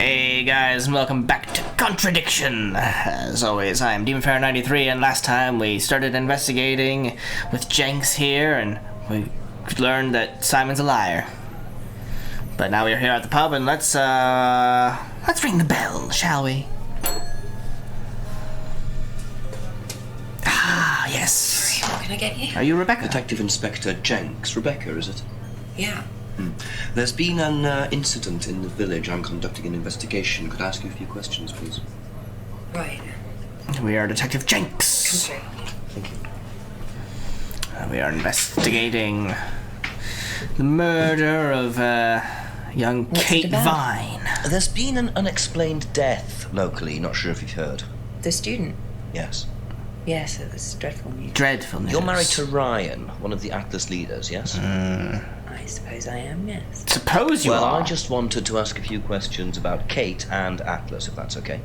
Hey guys, and welcome back to Contradiction. As always, I am DemonFair93, and last time we started investigating with Jenks here, and we learned that Simon's a liar. But now we're here at the pub, and let's ring the bell, shall we? Ah, yes. Sorry, what can I get you? Are you Rebecca? Detective Inspector Jenks. Rebecca, is it? Yeah. There's been an incident in the village. I'm conducting an investigation. Could I ask you a few questions, please? Right. We are Detective Jenks. Come through. Thank you. We are investigating the murder of young What's Kate it about? Vine. There's been an unexplained death locally. Not sure if you've heard. The student? Yes. Yes, it was dreadful news. Dreadful news. You're married to Ryan, one of the Atlas leaders, yes? I suppose I am, yes. Suppose you Well, are. I just wanted to ask a few questions about Kate and Atlas, if that's okay.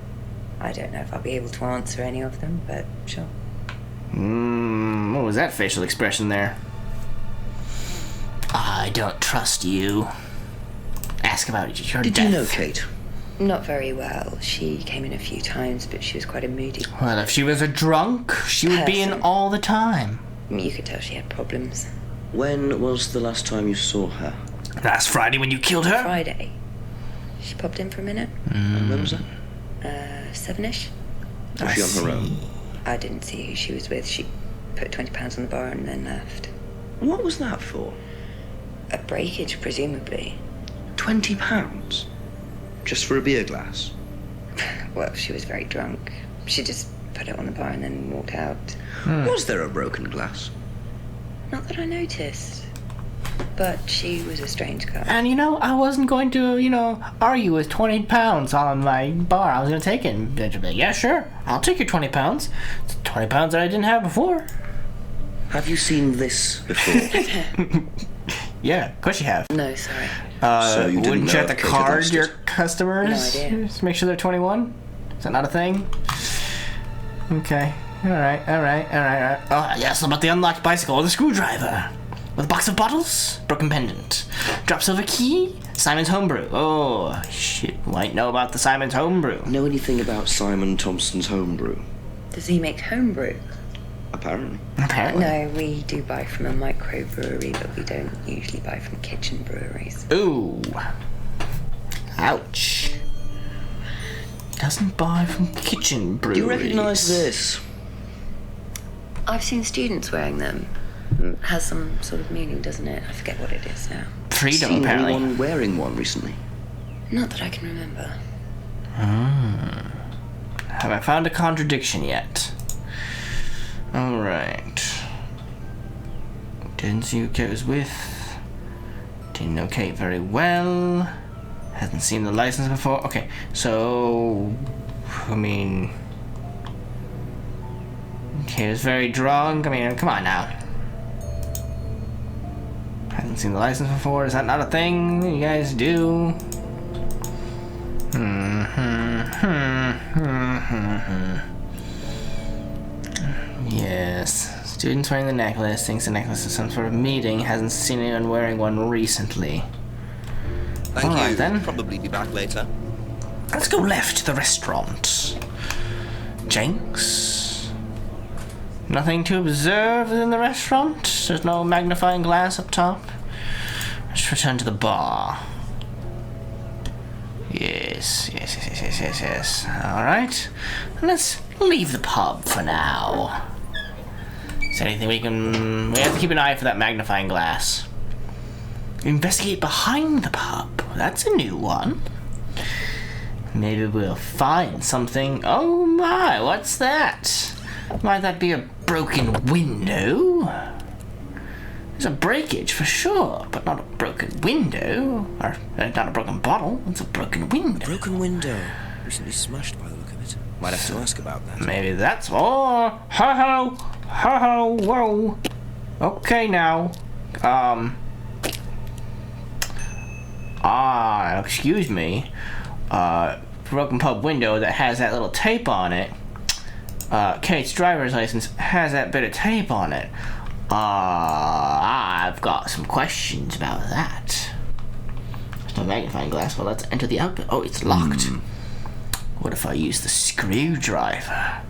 I don't know if I'll be able to answer any of them, but sure. What was that facial expression there? I don't trust you. Ask about your Did death. you know Kate? Not very well. She came in a few times, but she was quite a moody. Well, if she was a drunk, she would be in Person. all the time. You could tell she had problems. When was the last time you saw her? Last Friday when you killed her? Friday. She popped in for a minute. And when was that? 7-ish. Was she on her own? I didn't see who she was with. She put £20 on the bar and then left. What was that for? A breakage, presumably. £20? Just for a beer glass? Well, she was very drunk. She just put it on the bar and then walked out. Was there a broken glass? Not that I noticed. But she was a strange girl. And I wasn't going to, argue with 20 pounds on my bar. I was going to take it and be like, yeah, sure, I'll take your 20 pounds. It's 20 pounds that I didn't have before. Have you seen this before? Yeah, of course you have. No, sorry. So you didn't wouldn't know you have if to Kate had card lost your it? customers? No idea. Just make sure they're 21? Is that not a thing? Okay. Alright. Oh, yes, about the unlocked bicycle or the screwdriver. With a box of bottles, broken pendant, drop silver key, Simon's homebrew. Oh, shit, might know about the Simon's homebrew. Know anything about Simon Thompson's homebrew? Does he make homebrew? Apparently. Apparently. No, we do buy from a microbrewery, but we don't usually buy from kitchen breweries. Ooh. Ouch. Doesn't buy from kitchen breweries. Do you recognise this? I've seen students wearing them. It has some sort of meaning, doesn't it? I forget what it is now. Freedom, Seen apparently. anyone wearing one recently? Not that I can remember. Have I found a contradiction yet? Alright. Didn't see who Kate was with. Didn't know Kate very well. Hasn't seen the license before. Okay, so... Kate was very drunk. Come on now. Hasn't seen the license before. Is that not a thing you guys do? Yes. Students wearing the necklace. Thinks the necklace is some sort of meeting. Hasn't seen anyone wearing one recently. Thank Alright, you. then. Probably be back later. Let's go left to the restaurant. Jenks? Nothing to observe in the restaurant? There's no magnifying glass up top? Let's return to the bar. Yes. Alright. Let's leave the pub for now. Is there anything we have to keep an eye for that magnifying glass. Investigate behind the pub. That's a new one. Maybe we'll find something. Oh my, what's that? Might that be a broken window? There's a breakage for sure, but not a broken window. Or not a broken bottle, it's a broken window. Broken window. Recently smashed by the look of it. Might have to ask about that. Maybe that's... Oh! Ho-ho! Whoa! Okay now. Excuse me. Broken pub window that has that little tape on it. Kate's driver's license has that bit of tape on it. I've got some questions about that. A magnifying glass. Well, let's enter the outbuilding. Oh, it's locked. What if I use the screwdriver?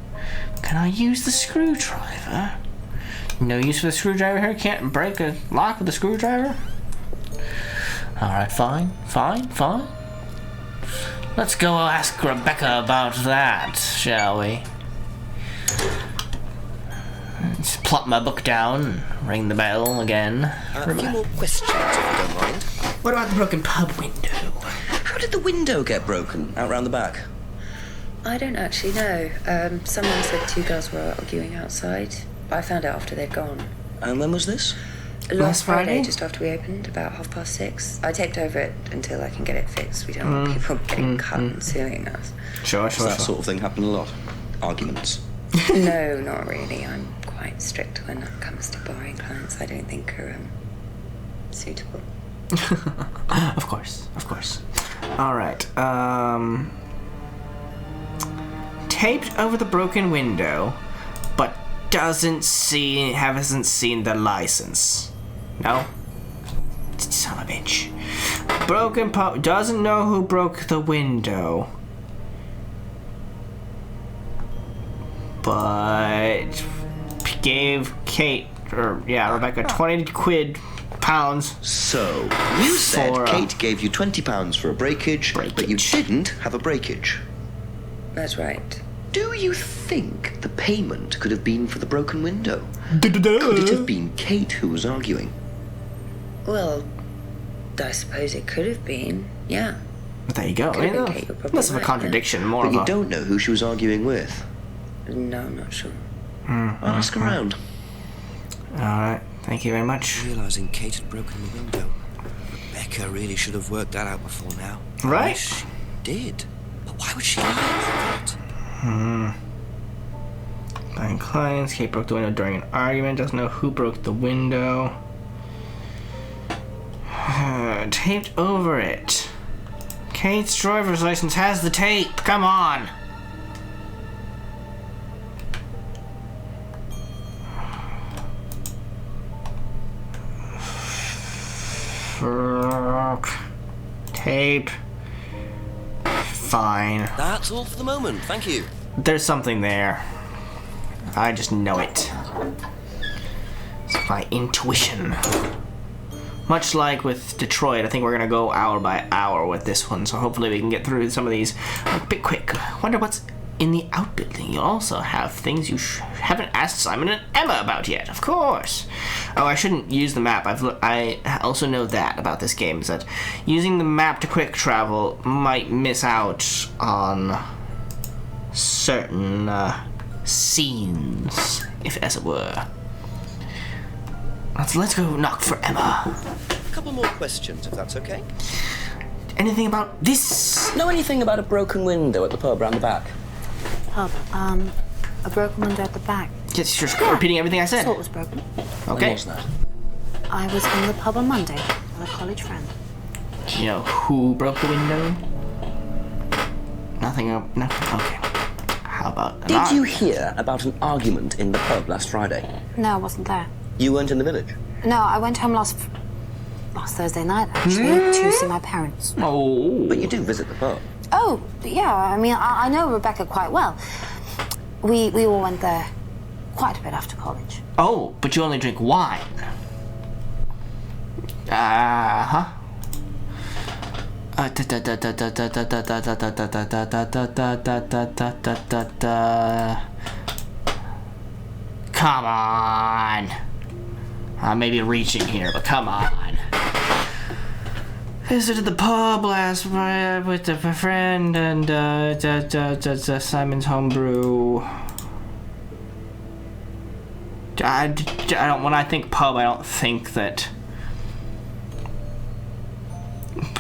Can I use the screwdriver? No use for the screwdriver here? Can't break a lock with a screwdriver? Alright, fine. Let's go ask Rebecca about that, shall we? Just plop my book down and ring the bell again. A few more questions, if you don't mind. What about the broken pub window? How did the window get broken out round the back? I don't actually know. Someone said 2 girls were arguing outside, but I found out after they'd gone. And when was this? Last Friday, Friday? just after we opened, about 6:30. I taped over it until I can get it fixed. We don't want people getting cut and suing us. Sure. Does that sort of thing happen a lot? Arguments? No, not really. I'm quite strict when it comes to borrowing clients. I don't think are suitable. Of course. Alright, taped over the broken window, but hasn't seen the license. No? Son of a bitch. Broken pub, doesn't know who broke the window. But gave Rebecca 20 pounds. So, you said For, Kate gave you £20 for a breakage, but you didn't have a breakage. That's right. Do you think the payment could have been for the broken window? Could it have been Kate who was arguing? Well, I suppose it could have been. Yeah. There you go. Could have been Kate, you're probably Less of a right, contradiction, more But of you a... don't know who she was arguing with. No, I'm not sure. I'll ask around. Alright, thank you very much. Realising Kate had broken the window. Rebecca really should have worked that out before now. Right? Yes, she did. But why would she lie about that? Buying clients. Kate broke the window during an argument. Doesn't know who broke the window. Taped over it. Kate's driver's license has the tape. Come on. Tape. Fine. That's all for the moment, thank you. There's something there. I just know it. It's my intuition. Much like with Detroit, I think we're gonna go hour by hour with this one, so hopefully we can get through some of these a bit quick. Wonder what's in the outbuilding. You also have things you haven't asked Simon and Emma about yet, of course. Oh, I shouldn't use the map. I also know that about this game, is that using the map to quick travel might miss out on certain scenes, if as it were. Let's go knock for Emma. A couple more questions, if that's okay. Anything about this? Know anything about a broken window at the pub round the back? Pub. A broken window at the back. Just repeating everything I said. Thought it was broken. Okay. When was that? I was in the pub on Monday with a college friend. Do you know who broke the window? Nothing. No. Okay. How about? Did you hear about an argument in the pub last Friday? No, I wasn't there. You weren't in the village? No, I went home last Thursday night, actually, to see my parents. Oh. But you do visit the pub. Oh, yeah, I mean, I know Rebecca quite well. We all went there quite a bit after college. Oh, but you only drink wine. Uh-huh. Come on. I may be reaching here, but come on. Visited the pub last night with a friend and Simon's homebrew. I don't. When I think pub, I don't think that.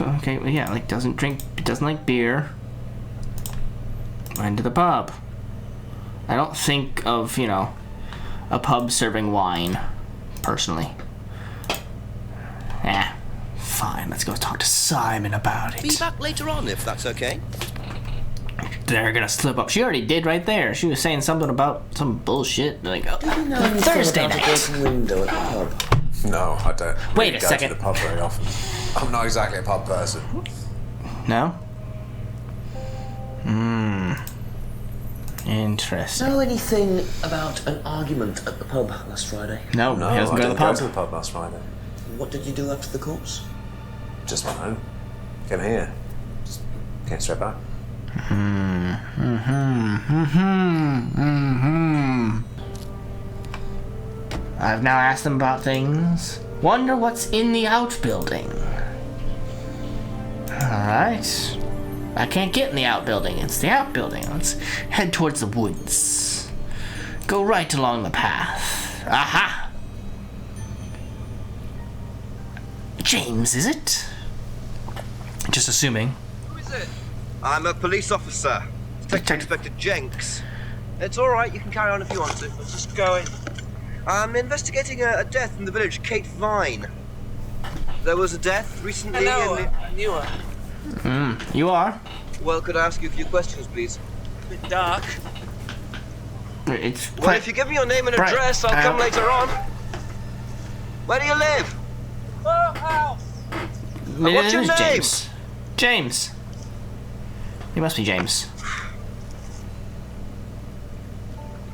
Okay, yeah, like doesn't like beer. Went to the pub. I don't think of, a pub serving wine, personally. Fine, let's go talk to Simon about it. Be back later on, if that's okay. They're gonna slip up. She already did right there. She was saying something about some bullshit. Like, Thursday Thursday night. night. A broken window at the pub. No, I don't. Wait really a go second. to the pub very often. I'm not exactly a pub person. No? Interesting. Know anything about an argument at the pub last Friday? No, No, he doesn't I go to the didn't go pub. to the pub last Friday. What did you do after the course? Just went home. Came here. Just came straight back. I've now asked them about things. Wonder what's in the outbuilding. Alright. I can't get in the outbuilding. It's the outbuilding. Let's head towards the woods. Go right along the path. Aha! James, is it? Just assuming. Who is it? I'm a police officer. Detective Inspector Jenks. It's alright, you can carry on if you want to. Let's just go in. I'm investigating a death in the village, Kate Vine. There was a death recently I knew her. You are? Well, could I ask you a few questions, please? A bit dark. It's Well, if you give me your name and Right, address, I'll come later on. Where do you live? House. What's your name? James. James. He must be James.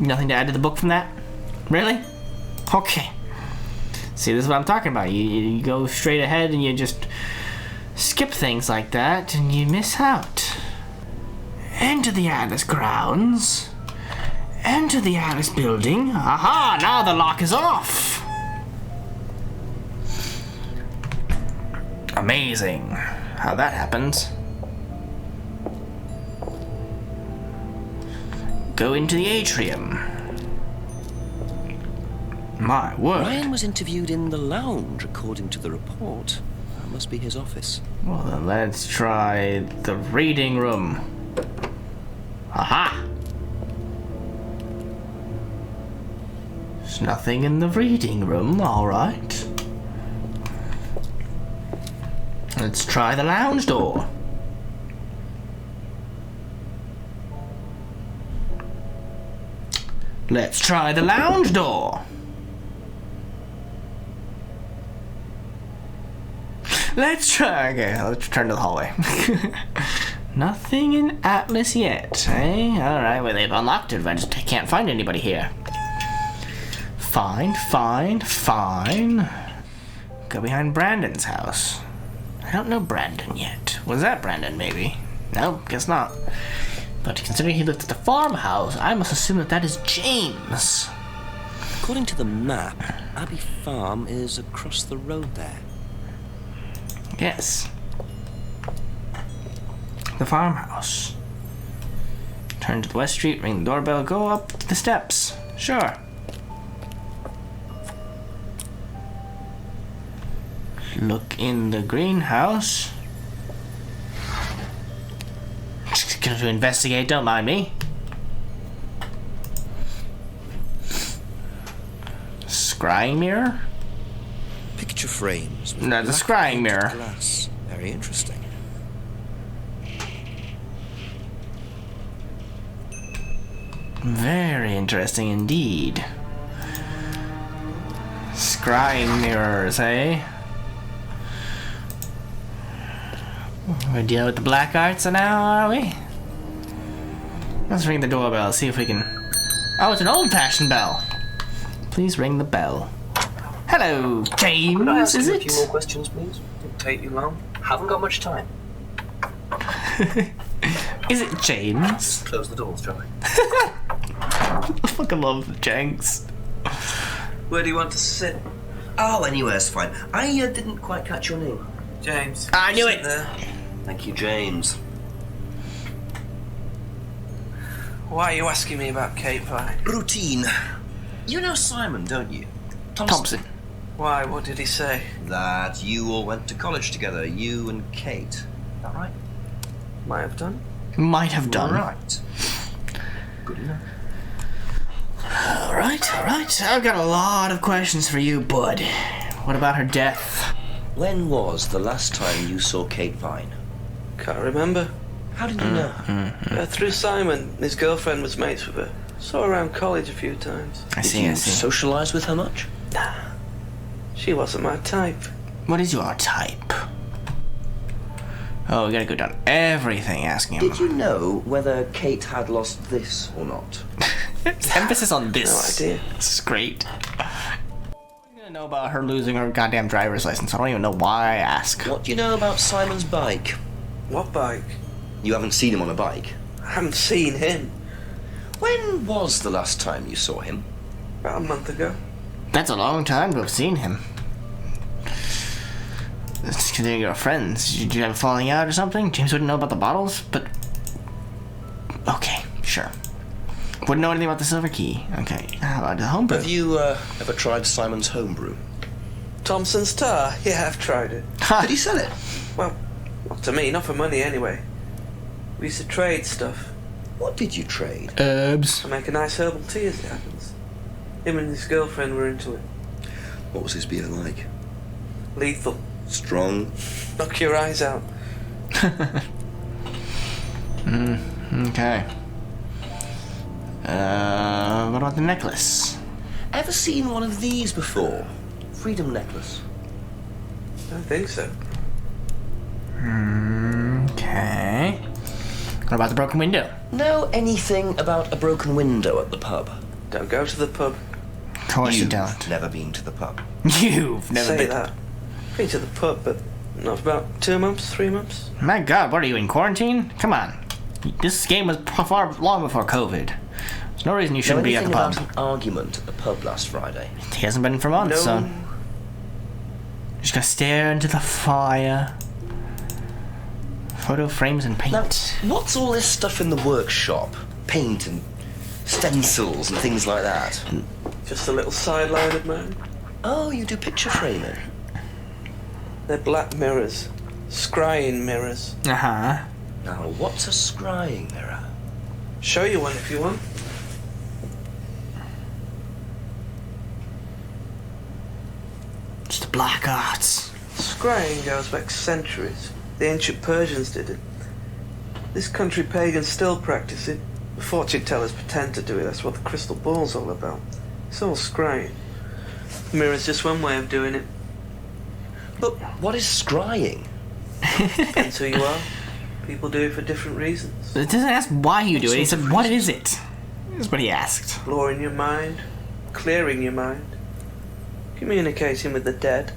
Nothing to add to the book from that? Really? Okay. See, this is what I'm talking about. You go straight ahead and you just skip things like that and you miss out. Enter the Alice grounds. Enter the Alice building. Aha! Now the lock is off. Amazing how that happens. Go into the atrium. My word. Ryan was interviewed in the lounge, according to the report. That must be his office. Well, then let's try the reading room. Aha! There's nothing in the reading room, alright. Let's try the lounge door. Let's try the lounge door. Let's try again. Let's return to the hallway. Nothing in Atlas yet, eh? Alright, well, they've unlocked it, but I just can't find anybody here. Fine. Go behind Brandon's house. I don't know Brandon yet. Was that Brandon, maybe? No, guess not. But considering he lived at the farmhouse, I must assume that that is James. According to the map, Abbey Farm is across the road there. Yes. The farmhouse. Turn to the west street, ring the doorbell, go up the steps. Sure. Look in the greenhouse. Just gonna investigate, don't mind me. Scrying mirror? Picture frames. With No, the black scrying painted mirror. Glass. Very interesting. Very interesting indeed. Scrying mirrors, eh? We're dealing with the black arts now, are we? Let's ring the doorbell, see if we can... Oh, it's an old-fashioned bell. Please ring the bell. Hello, James, Could I ask is you it? a few more questions, please? Didn't take you long. Haven't got much time. Is it James? Close the doors, shall we? I fucking love Jenks. Where do you want to sit? Oh, anywhere's fine. I didn't quite catch your name. James. I knew sit it. There. Thank you, James. Why are you asking me about Kate Vine? Routine. You know Simon, don't you? Thompson. Why? What did he say? That you all went to college together, you and Kate. Is that right? Might have done. Might have done. Right. Good enough. Alright. I've got a lot of questions for you, bud. What about her death? When was the last time you saw Kate Vine? Can't remember. How did you know? Through Simon. His girlfriend was mates with her. Saw her around college a few times. I Did see. you socialise with her much? She wasn't my type. What is your type? Oh, we gotta go down everything asking him. Did you know whether Kate had lost this or not? Emphasis on this. No idea. This is great. I don't know about her losing her goddamn driver's license. I don't even know why I ask. What do you know about Simon's bike? What bike? You haven't seen him on a bike. I haven't seen him. When was the last time you saw him? About a month ago. That's a long time to have seen him. It's considering you're friends. Did you have a falling out or something? James wouldn't know about the bottles, but... Okay, sure. Wouldn't know anything about the silver key. Okay, how about the homebrew? Have you ever tried Simon's homebrew? Thompson's tar? Yeah, I've tried it. Did he sell it? Well, not to me, not for money anyway. We used to trade stuff. What did you trade? Herbs. I make a nice herbal tea as it happens. Him and his girlfriend were into it. What was his beer like? Lethal. Strong? Knock your eyes out. Okay. What about the necklace? Ever seen one of these before? Freedom necklace. I don't think so. Okay. What about the broken window? Know anything about a broken window at the pub? Don't go to the pub. Of course you You've don't. never been to the pub. You've never Say been. that. Been to the pub, but not for about 2 months, 3 months. My God, what are you in quarantine? Come on. This game was far long before COVID. There's no reason you shouldn't be at the pub. About an argument at the pub last Friday? He hasn't been for months, No. so just gonna stare into the fire. Photo frames and paint. Now, what's all this stuff in the workshop? Paint and stencils and things like that? Just a little sideline of mine. Oh, you do picture framing? They're black mirrors. Scrying mirrors. Uh-huh. Now, what's a scrying mirror? Show you one if you want. Just the black arts. Scrying goes back centuries. The ancient Persians did it. This country pagans still practice it. The fortune tellers pretend to do it. That's what the crystal ball's all about. It's all scrying. The mirror's just one way of doing it. But what is scrying? Depends who you are. People do it for different reasons. It doesn't ask why you do it. He said, "What is it?" Is what he asked. Exploring your mind. Clearing your mind. Communicating with the dead.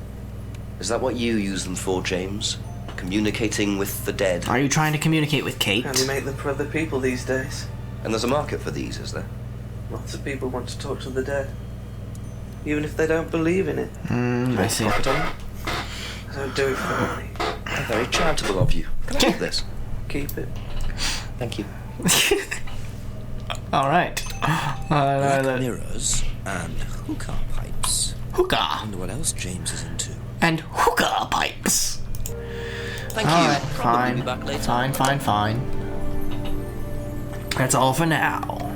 Is that what you use them for, James? Communicating with the dead? Are you trying to communicate with Kate? How do you make them for other people these days? And there's a market for these, is there? Lots of people want to talk to the dead. Even if they don't believe in it. I see. Profit on it? I don't do it for money. Very charitable of you. Can I take this? Keep it. Thank you. All right. Black mirrors and hookah pipes. Hookah Wonder what else James is into. and hookah pipes. Thank All you. right, Probably fine, be back later. fine. That's all for now.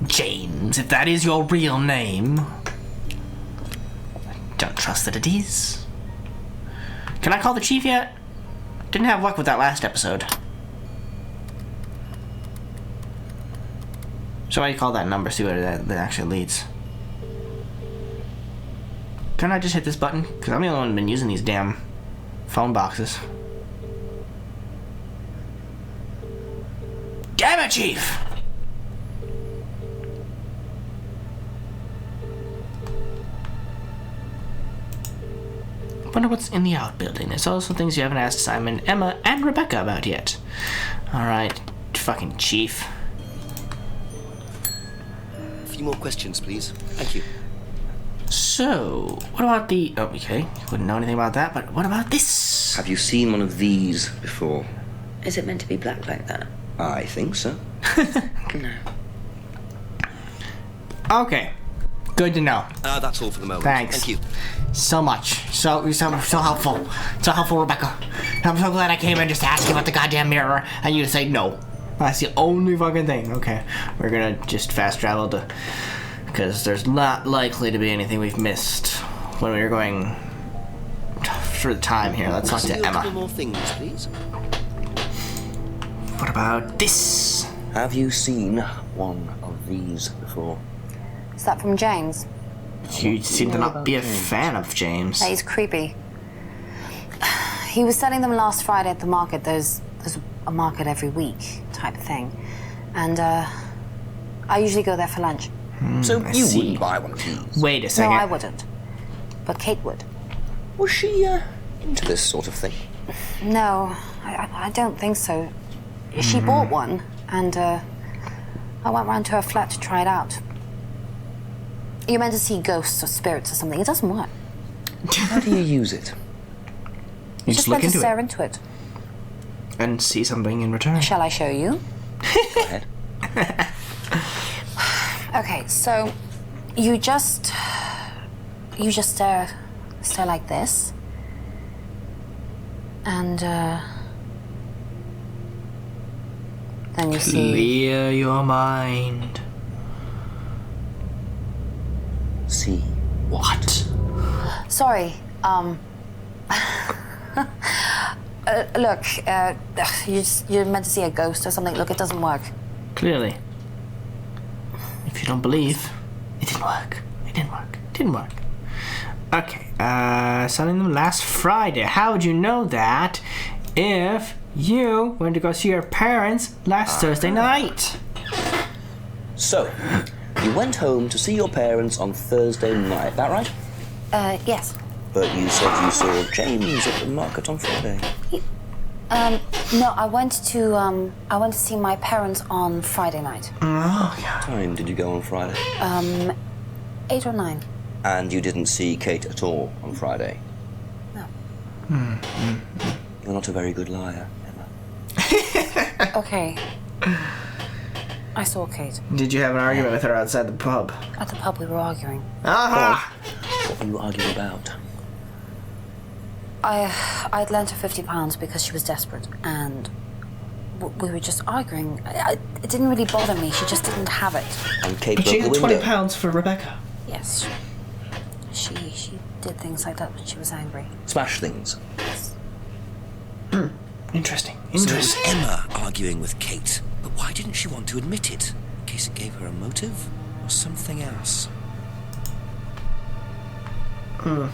James, if that is your real name. I don't trust that it is. Can I call the chief yet? Didn't have luck with that last episode. So I call that number, see where that actually leads. Can I just hit this button? Because I'm the only one who's been using these damn phone boxes. Damn it, Chief! Wonder what's in the outbuilding. There's also things you haven't asked Simon, Emma, and Rebecca about yet. Alright, fucking Chief. A few more questions, please. Thank you. So, what about the... Oh, okay, wouldn't know anything about that, but what about this? Have you seen one of these before? Is it meant to be black like that? I think so. No. Okay, good to know. That's all for the moment. Thanks. Thank you. So much. So helpful. So helpful, Rebecca. I'm so glad I came in just to ask you about the goddamn mirror, and you say no. That's the only fucking thing. Okay, we're gonna just fast travel to... Because there's not likely to be anything we've missed when we were going through the time here. Let's talk to A couple Emma. more things, please. What about this? Have you seen one of these before? Is that from James? You seem to not be a fan of James. He's creepy. He was selling them last Friday at the market. There's a market every week type of thing. And I usually go there for lunch. So I you see. wouldn't buy one of these? Wait a No, second. I wouldn't. But Kate would. Was she into this sort of thing? No, I don't think so. She bought one, and I went round to her flat to try it out. You're meant to see ghosts or spirits or something. It doesn't work. How do you use it? You Just just look meant to into stare it into it. and see something in return. Shall I show you? Go ahead. Okay, so you just stare like this, and then you see. Clear your mind. See. What? Sorry. Look, you're meant to see a ghost or something. Look, it doesn't work. Clearly. If you don't believe, it didn't work. It didn't work. It didn't work. Okay, selling them last Friday. How would you know that if you went to go see your parents last Thursday night? So, you went home to see your parents on Thursday night, that right? Yes. But you said you saw James at the market on Friday. No, I went to see my parents on Friday night. Oh, yeah. What time did you go on Friday? 8 or 9. And you didn't see Kate at all on Friday? No. You're not a very good liar, Emma. Okay. I saw Kate. Did you have an argument with her outside the pub? At the pub we were arguing. Aha! What were you arguing about? I'd lent her £50 because she was desperate, and we were just arguing. It didn't really bother me. She just didn't have it. And Kate But she broke the had window. £20 for Rebecca. Yes. She did things like that when she was angry. Smash things. Interesting. So it was Interesting. Emma arguing with Kate, but why didn't she want to admit it? In case it gave her a motive? Or something else? Let's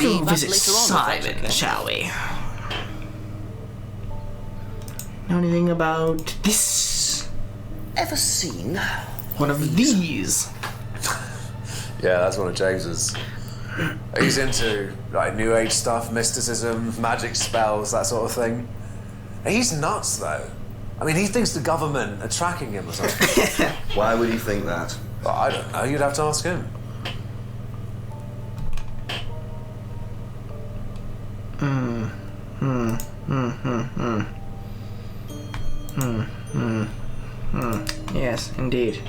go Back visit later on, if Simon, that's okay. shall we? Know anything about this? Ever seen? One of these? Yeah, that's one of James's. He's into like New Age stuff, mysticism, magic spells, that sort of thing. He's nuts though. I mean, he thinks the government are tracking him or something. Why would you think that? But I don't know. You'd have to ask him. Yes, indeed.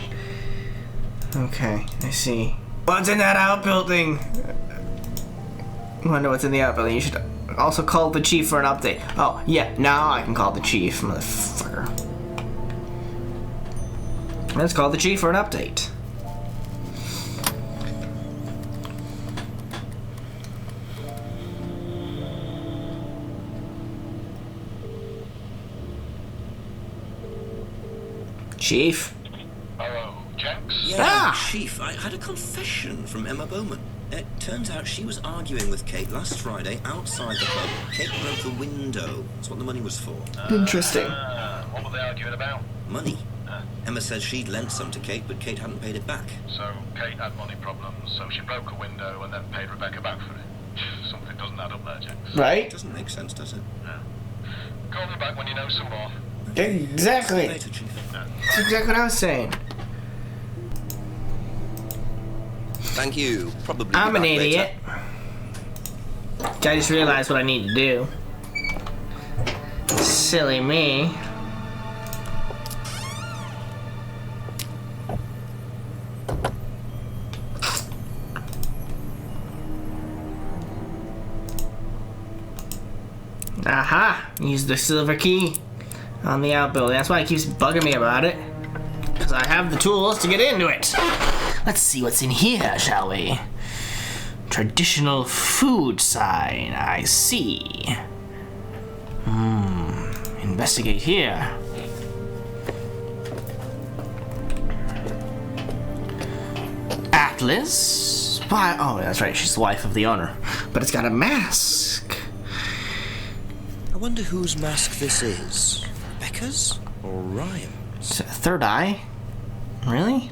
Okay, I see. What's in that outbuilding? Wonder what's in the outbuilding. You should also call the chief for an update. Oh, yeah, now I can call the chief, motherfucker. Let's call the chief for an update. Chief? Hello, Jenks? Yeah, Ah! Chief, I had a confession from Emma Bowman. It turns out she was arguing with Kate last Friday outside the pub. Kate broke the window. That's what the money was for. Interesting. What were they arguing about? Money. Emma says she'd lent some to Kate, but Kate hadn't paid it back. So Kate had money problems, so she broke a window and then paid Rebecca back for it. Something doesn't add up there, Jenks. Right? Doesn't make sense, does it? Call me back when you know some more. Exactly. Later, Chief. That's exactly what I was saying. Thank you. Probably be I'm an back later. idiot. I just realized what I need to do. Silly me. Aha! Use the silver key on the outbuilding. That's why it keeps bugging me about it. Because I have the tools to get into it. Let's see what's in here, shall we? Traditional food sign, I see. Investigate here. Atlas, Why? Oh, that's right. She's the wife of the owner. But it's got a mask. I wonder whose mask this is. Rebecca's or Ryan's? Third eye? Really?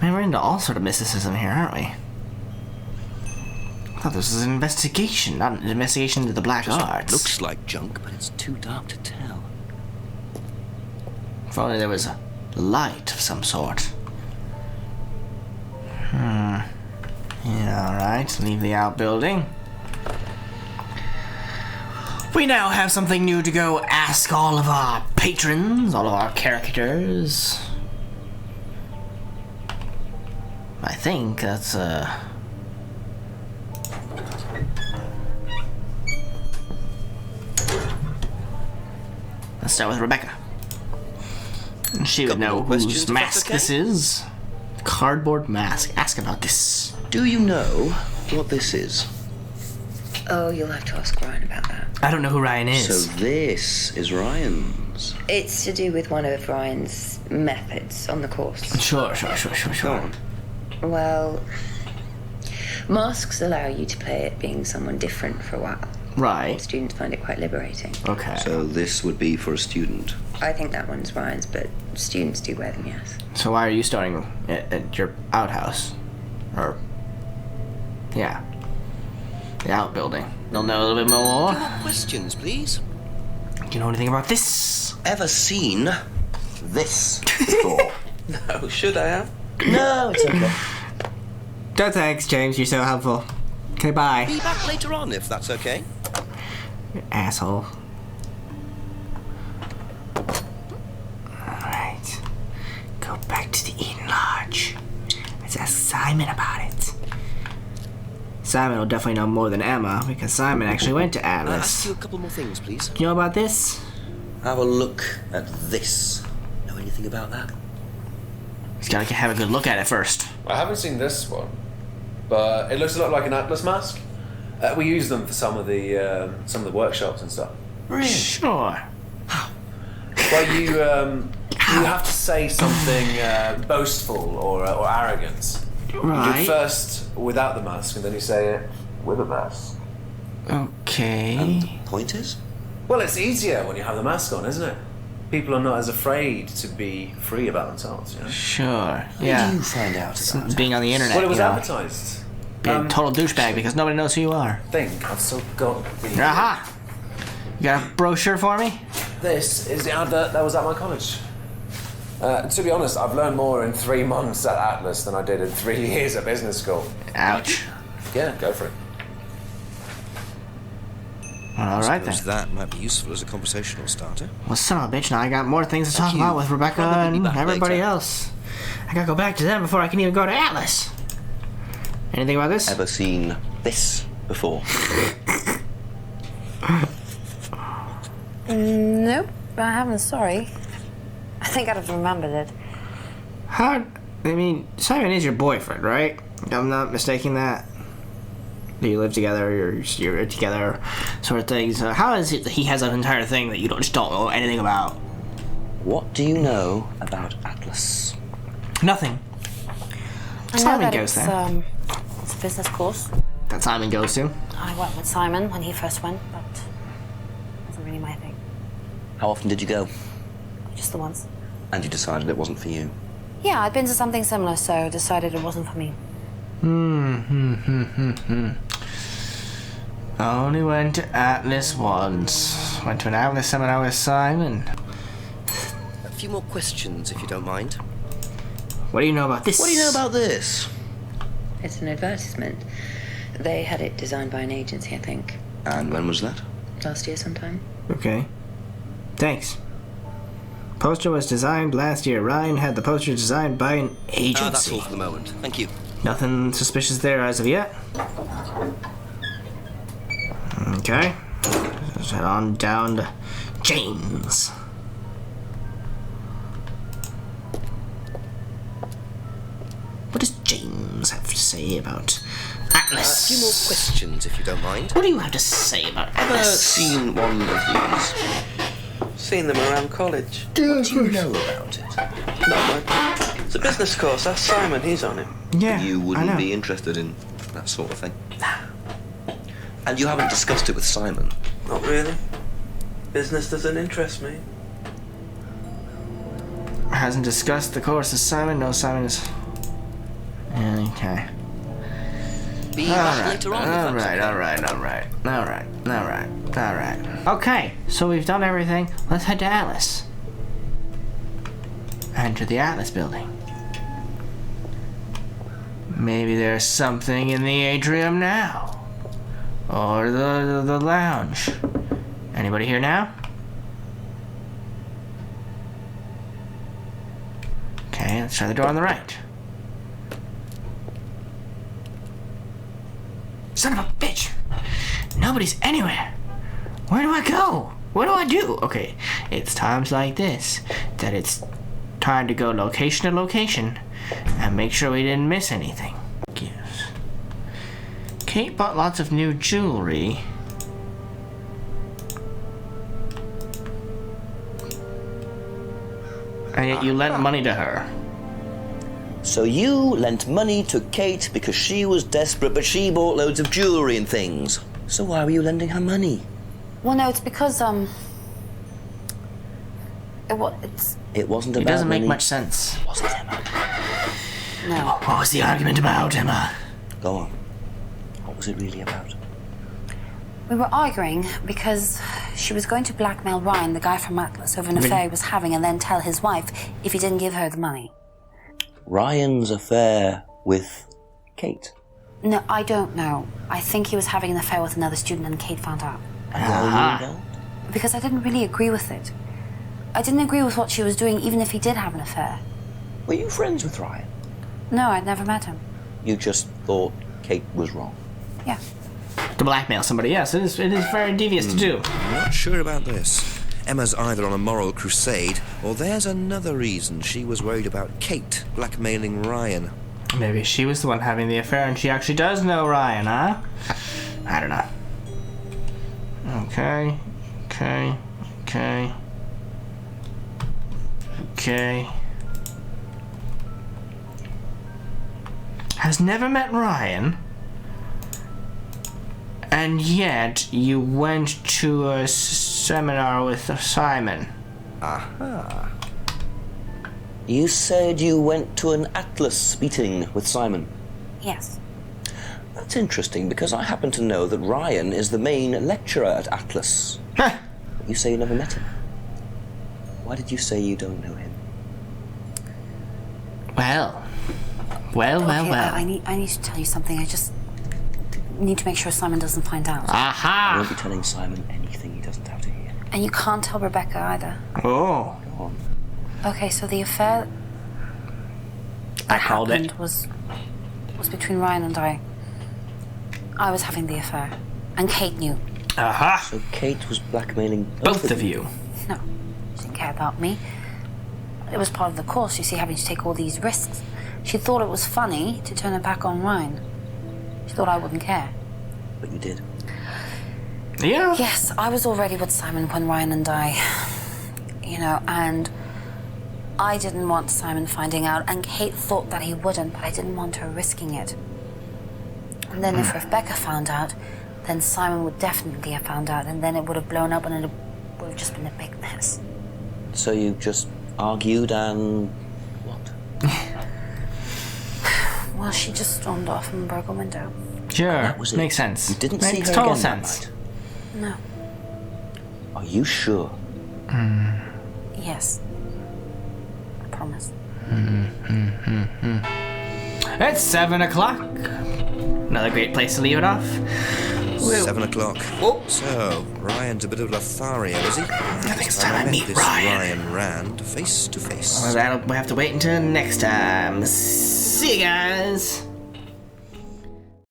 Man, we're into all sort of mysticism here, aren't we? I thought this was an investigation, not an investigation into the black arts. Looks like junk, but it's too dark to tell. If only there was a light of some sort. Yeah, alright. Leave the outbuilding. We now have something new to go ask all of our patrons, all of our characters. I think that's, Let's start with Rebecca. She would know whose mask this is. Cardboard mask. Ask about this. Do you know what this is? Oh, you'll have to ask Ryan about that. I don't know who Ryan is. So this is Ryan's. It's to do with one of Ryan's methods on the course. Sure. Well, masks allow you to play at being someone different for a while. Right. Students find it quite liberating. Okay. So this would be for a student. I think that one's Ryan's, but students do wear them, yes. So why are you starting at your outhouse? Or... yeah. The outbuilding. They'll know a little bit more. More questions, please. Do you know anything about this? Ever seen this before? No, should I have? No, it's okay. No thanks, James. You're so helpful. Okay, bye. Be back later on, if that's okay. You asshole. Alright. Go back to the Eden Lodge. Let's ask Simon about it. Simon will definitely know more than Emma, because Simon actually went to I'll Atlas. ask you a couple more things, please. Do you know about this? Have a look at this. Know anything about that? He's gotta have a good look at it first. I haven't seen this one, but it looks a lot like an Atlas mask. We use them for some of the workshops and stuff. Really? Sure. Well, you have to say something boastful or arrogant. Right. You do it first without the mask, and then you say it with a mask. Okay. Pointers? Well, it's easier when you have the mask on, isn't it? People are not as afraid to be free about themselves, you know? Sure. How Yeah. did you find out about it? Being on the internet. Well, it was you know. advertised. Be a total douchebag because nobody knows who you are. I've still got the... Aha! You got a brochure for me? This is the advert that was at my college. To be honest, I've learned more in 3 months at Atlas than I did in 3 years at business school. Ouch. Yeah, go for it. All right then. Suppose that might be useful as a conversational starter. Well, son of a bitch, now I got more things to talk you. about with Rebecca Probably be and back everybody later. else. I gotta go back to them before I can even go to Atlas. Anything about this? Ever seen this before? Nope, I haven't, sorry. I think I'd have remembered it. How? I mean, Simon is your boyfriend, right? I'm not mistaking that. Do you live together? You're together, sort of thing. So how is it that he has an entire thing that you just don't know anything about? What do you know about Atlas? Nothing. I know Simon that goes it's, there. it's a business course. That Simon goes to. I went with Simon when he first went, but it wasn't really my thing. How often did you go? Just the once. And you decided it wasn't for you? Yeah, I'd been to something similar, so decided it wasn't for me. Only went to Atlas once. Went to an Atlas seminar with Simon. A few more questions, if you don't mind. What do you know about this? What do you know about this? It's an advertisement. They had it designed by an agency, I think. And when was that? Last year sometime. Okay. Thanks. Poster was designed last year. Ryan had the poster designed by an agency. That's all for the moment. Thank you. Nothing suspicious there as of yet. Okay. Let's head on down to James. What does James have to say about Atlas? A few more questions, if you don't mind. What do you have to say about Ever Atlas? seen one of these? Seen them around college. What do you know about it? Not much. It's a business course. Ask Simon. He's on it. Yeah, You I wouldn't know. be interested in that sort of thing. And you haven't discussed it with Simon. Not really. Business doesn't interest me. Hasn't discussed the course with Simon. No, Simon is. Okay. Be back later on. if that's All right. Okay, so we've done everything. Let's head to Atlas. And to the Atlas building. Maybe there's something in the atrium now. Or the lounge. Anybody here now? Okay, let's try the door on the right. Son of a bitch! Nobody's anywhere. Where do I go? What do I do? Okay, it's times like this that it's time to go location to location and make sure we didn't miss anything. Gifts. Kate bought lots of new jewelry. And yet you lent money to her. So you lent money to Kate because she was desperate, but she bought loads of jewellery and things. So why were you lending her money? Well, no, it's because, It wasn't about It doesn't make money. much sense. Was it, Emma? no. What was the argument about, Emma? Go on. What was it really about? We were arguing because she was going to blackmail Ryan, the guy from Atlas, over an affair he was having, and then tell his wife if he didn't give her the money. Ryan's affair with Kate. No, I don't know. I think he was having an affair with another student and Kate found out. And why were you involved? Because I didn't really agree with it. I didn't agree with what she was doing, even if he did have an affair. Were you friends with Ryan? No, I'd never met him. You just thought Kate was wrong. Yeah. To blackmail somebody, yes, it is very devious to do. I'm not sure about this. Emma's either on a moral crusade, or there's another reason she was worried about Kate blackmailing Ryan. Maybe she was the one having the affair and she actually does know Ryan, huh? I don't know. Okay. Has never met Ryan, and yet you went to a seminar with Simon. Aha. You said you went to an Atlas meeting with Simon. Yes. That's interesting, because I happen to know that Ryan is the main lecturer at Atlas. Huh. You say you never met him. Why did you say you don't know him? Well. I need to tell you something. I just need to make sure Simon doesn't find out. I Aha! won't be telling Simon anything he doesn't have to hear. And you can't tell Rebecca either. Oh. Go on. Okay, so the affair I called happened it. was between Ryan and I. I was having the affair, and Kate knew. Aha! So Kate was blackmailing Both of you. No, she didn't care about me. It was part of the course, you see, having to take all these risks. She thought it was funny to turn her back on Ryan. She thought I wouldn't care. But you did. Yeah. Yes, I was already with Simon when Ryan and I, and I didn't want Simon finding out, and Kate thought that he wouldn't, but I didn't want her risking it. And then if Rebecca found out, then Simon would definitely have found out, and then it would have blown up, and it would have just been a big mess. So you just argued and what? Well, she just stormed off and broke a window. Sure. That was it. Makes sense. You didn't see Makes her total again that sense. night? No. Are you sure? Yes. I promise. It's 7 o'clock. Another great place to leave it off. 7 o'clock. Oh. So, Ryan's a bit of a Lothario, is he? I think it's time I meet this Ryan. Rand face to face. Well, that'll we'll have to wait until next time. See you guys.